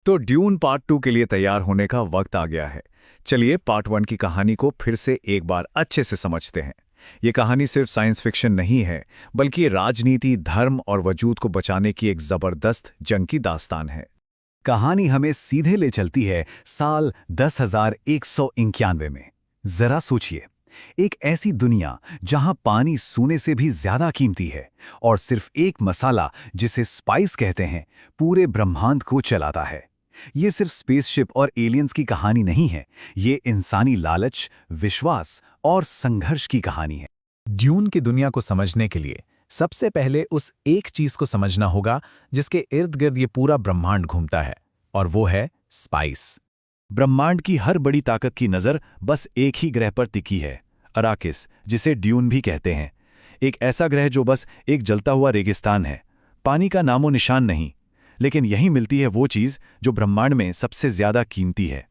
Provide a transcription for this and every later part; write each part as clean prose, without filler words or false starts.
तो dune part 2 के लिए तैयार होने का वक्त आ गया है। चलिए पार्ट 1 की कहानी को फिर से एक बार अच्छे से समझते हैं। ये कहानी सिर्फ साइंस फिक्शन नहीं है, बल्कि राजनीति, धर्म और वजूद को बचाने की एक जबरदस्त जंग की दास्तान है। कहानी हमें सीधे ले चलती है साल 10,191 में। जरा सोचिए, एक ऐसी दुनिया जहां पानी सोने से भी ज्यादा कीमती है और सिर्फ एक मसाला, जिसे स्पाइस कहते हैं, पूरे ब्रह्मांड को चलाता है। ये सिर्फ स्पेसशिप और एलियंस की कहानी नहीं है, ये इंसानी लालच, विश्वास और संघर्ष की कहानी है। ड्यून की दुनिया को समझने के लिए सबसे पहले उस एक चीज को समझना होगा जिसके इर्द गिर्द ये पूरा ब्रह्मांड घूमता है, और वो है स्पाइस। ब्रह्मांड की हर बड़ी ताकत की नज़र बस एक ही ग्रह पर टिकी है, अराकिस, जिसे ड्यून भी कहते हैं। एक ऐसा ग्रह जो बस एक जलता हुआ रेगिस्तान है, पानी का नामो निशान नहीं। लेकिन यहीं मिलती है वो चीज़ जो ब्रह्मांड में सबसे ज्यादा कीमती है।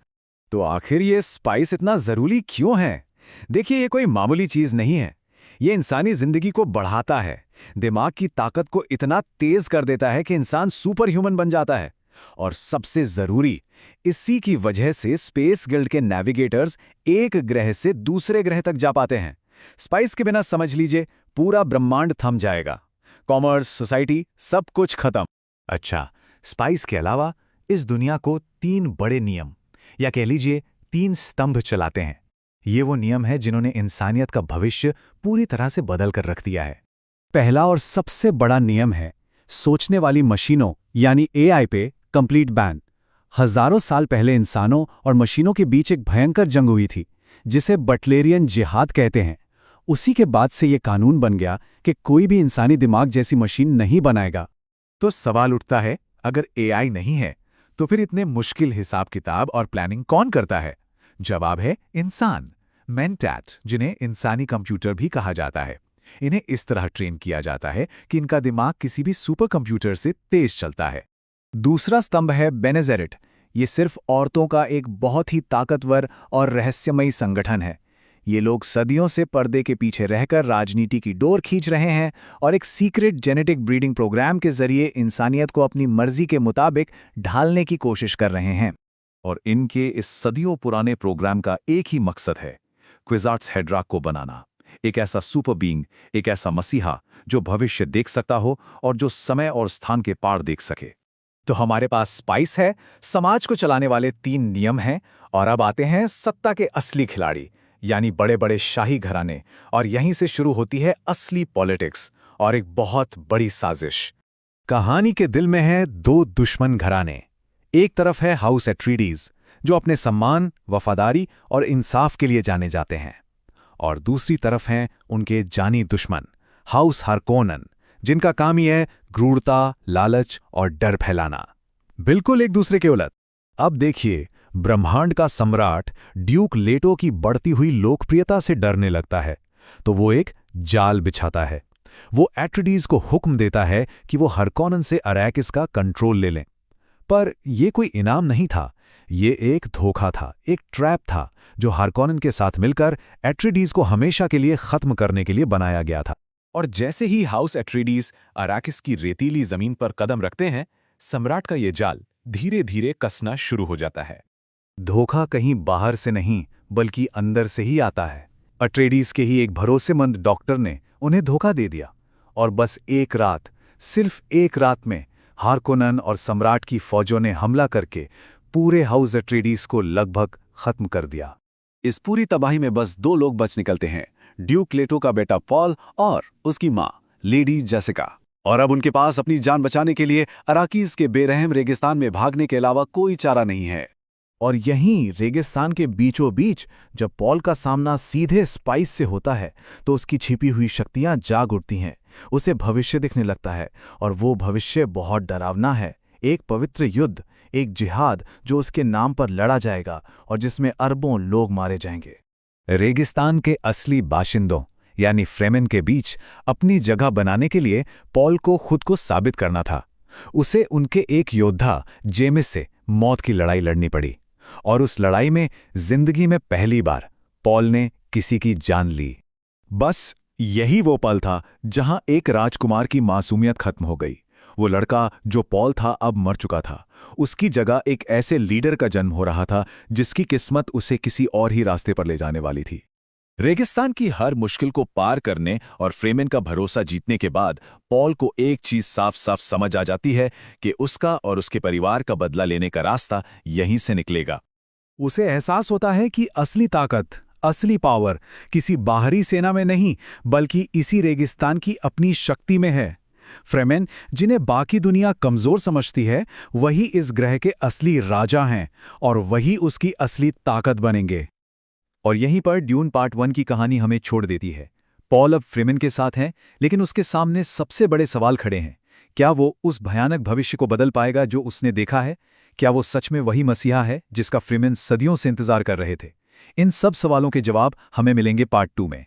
तो आखिर ये स्पाइस इतना जरूरी क्यों है? देखिए, ये कोई मामूली चीज नहीं है। ये इंसानी जिंदगी को बढ़ाता है, दिमाग की ताकत को इतना तेज कर देता है कि इंसान सुपर ह्यूमन बन जाता है। और सबसे जरूरी, इसी की वजह से स्पेस गिल्ड के नेविगेटर्स एक ग्रह से दूसरे ग्रह तक जा पाते हैं। स्पाइस के बिना समझ लीजिए पूरा ब्रह्मांड थम जाएगा। कॉमर्स, सोसाइटी, सब कुछ खत्म। अच्छा, स्पाइस के अलावा इस दुनिया को 3 बड़े नियम, या कह लीजिए 3 स्तंभ चलाते हैं। ये वो नियम है जिन्होंने इंसानियत का भविष्य पूरी तरह से बदल कर रख दिया है। पहला और सबसे बड़ा नियम है सोचने वाली मशीनों यानी एआई पे कंप्लीट बैन। हजारों साल पहले इंसानों और मशीनों के बीच एक भयंकर जंग हुई थी, जिसे बटलेरियन जिहाद कहते हैं। उसी के बाद से ये कानून बन गया कि कोई भी इंसानी दिमाग जैसी मशीन नहीं बनाएगा। तो सवाल उठता है, अगर एआई नहीं है तो फिर इतने मुश्किल हिसाब किताब और प्लानिंग कौन करता है? जवाब है इंसान, मेंटैट, जिन्हें इंसानी कंप्यूटर भी कहा जाता है। इन्हें इस तरह ट्रेन किया जाता है कि इनका दिमाग किसी भी सुपर कंप्यूटर से तेज चलता है। दूसरा स्तंभ है बेने जेरेट। ये सिर्फ औरतों का एक बहुत ही ताकतवर और रहस्यमयी संगठन है। ये लोग सदियों से पर्दे के पीछे रहकर राजनीति की डोर खींच रहे हैं और एक सीक्रेट जेनेटिक ब्रीडिंग प्रोग्राम के जरिए इंसानियत को अपनी मर्जी के मुताबिक ढालने की कोशिश कर रहे हैं। और इनके इस सदियों पुराने प्रोग्राम का एक ही मकसद है, क्विजार्ट्स हेड्राक को बनाना। एक ऐसा सुपर बीइंग, एक ऐसा मसीहा जो भविष्य देख सकता हो और जो समय और स्थान के पार देख सके। तो हमारे पास स्पाइस है, समाज को चलाने वाले 3 नियम हैं, और अब आते हैं सत्ता के असली खिलाड़ी, यानी बड़े बड़े शाही घराने। और यहीं से शुरू होती है असली पॉलिटिक्स और एक बहुत बड़ी साजिश। कहानी के दिल में है 2 दुश्मन घराने। एक तरफ है हाउस एट्रीडीज, जो अपने सम्मान, वफादारी और इंसाफ के लिए जाने जाते हैं, और दूसरी तरफ हैं उनके जानी दुश्मन, हाउस हार्कोनन, जिनका काम ही है क्रूरता, लालच और डर फैलाना। बिल्कुल एक दूसरे के उलट। अब देखिए, ब्रह्मांड का सम्राट ड्यूक लेटो की बढ़ती हुई लोकप्रियता से डरने लगता है, तो वो एक जाल बिछाता है। वो एट्रीडीज को हुक्म देता है कि वो हार्कोनन से अरैकिस का कंट्रोल ले लें। पर यह कोई इनाम नहीं था, ये एक धोखा था, एक ट्रैप था, जो हार्कोनन के साथ मिलकर एट्रीडीज को हमेशा के लिए खत्म करने के लिए बनाया गया था। और जैसे ही हाउस एट्रीडीज अराकिस की रेतीली जमीन पर कदम रखते हैं, सम्राट का ये जाल धीरे धीरे कसना शुरू हो जाता है। धोखा कहीं बाहर से नहीं, बल्कि अंदर से ही आता है। अट्रेडीज के ही एक भरोसेमंद डॉक्टर ने उन्हें धोखा दे दिया, और बस एक रात, सिर्फ एक रात में हार्कोनन और सम्राट की फौजों ने हमला करके पूरे हाउस एट्रेडीज को लगभग खत्म कर दिया। इस पूरी तबाही में बस 2 लोग बच निकलते हैं, ड्यूक लेटो का बेटा पॉल और उसकी माँ लेडी जेसिका। और अब उनके पास अपनी जान बचाने के लिए अराकीज के बेरहम रेगिस्तान में भागने के अलावा कोई चारा नहीं है। और यहीं रेगिस्तान के बीचों बीच जब पॉल का सामना सीधे स्पाइस से होता है, तो उसकी छिपी हुई शक्तियां जाग उठती हैं। उसे भविष्य दिखने लगता है, और वो भविष्य बहुत डरावना है। एक पवित्र युद्ध, एक जिहाद जो उसके नाम पर लड़ा जाएगा और जिसमें अरबों लोग मारे जाएंगे। रेगिस्तान के असली बाशिंदों यानी फ्रेमेन के बीच अपनी जगह बनाने के लिए पॉल को खुद को साबित करना था। उसे उनके एक योद्धा जेमिस से मौत की लड़ाई लड़नी पड़ी, और उस लड़ाई में जिंदगी में पहली बार पॉल ने किसी की जान ली। बस यही वो पल था जहां एक राजकुमार की मासूमियत खत्म हो गई वो लड़का जो पॉल था अब मर चुका था। उसकी जगह एक ऐसे लीडर का जन्म हो रहा था जिसकी किस्मत उसे किसी और ही रास्ते पर ले जाने वाली थी। रेगिस्तान की हर मुश्किल को पार करने और फ्रेमेन का भरोसा जीतने के बाद पॉल को एक चीज साफ साफ समझ आ जाती है कि उसका और उसके परिवार का बदला लेने का रास्ता यहीं से निकलेगा। उसे एहसास होता है कि असली ताकत, असली पावर किसी बाहरी सेना में नहीं बल्कि इसी रेगिस्तान की अपनी शक्ति में है। फ्रेमेन, जिन्हें बाकी दुनिया कमजोर समझती है, वही इस ग्रह के असली राजा हैं और वही उसकी असली ताकत बनेंगे। और यहीं पर ड्यून पार्ट 1 की कहानी हमें छोड़ देती है। पॉल अब फ्रेमेन के साथ हैं, लेकिन उसके सामने सबसे बड़े सवाल खड़े हैं। क्या वो उस भयानक भविष्य को बदल पाएगा जो उसने देखा है? क्या वो सच में वही मसीहा है जिसका फ्रेमेन सदियों से इंतजार कर रहे थे? इन सब सवालों के जवाब हमें मिलेंगे पार्ट 2 में।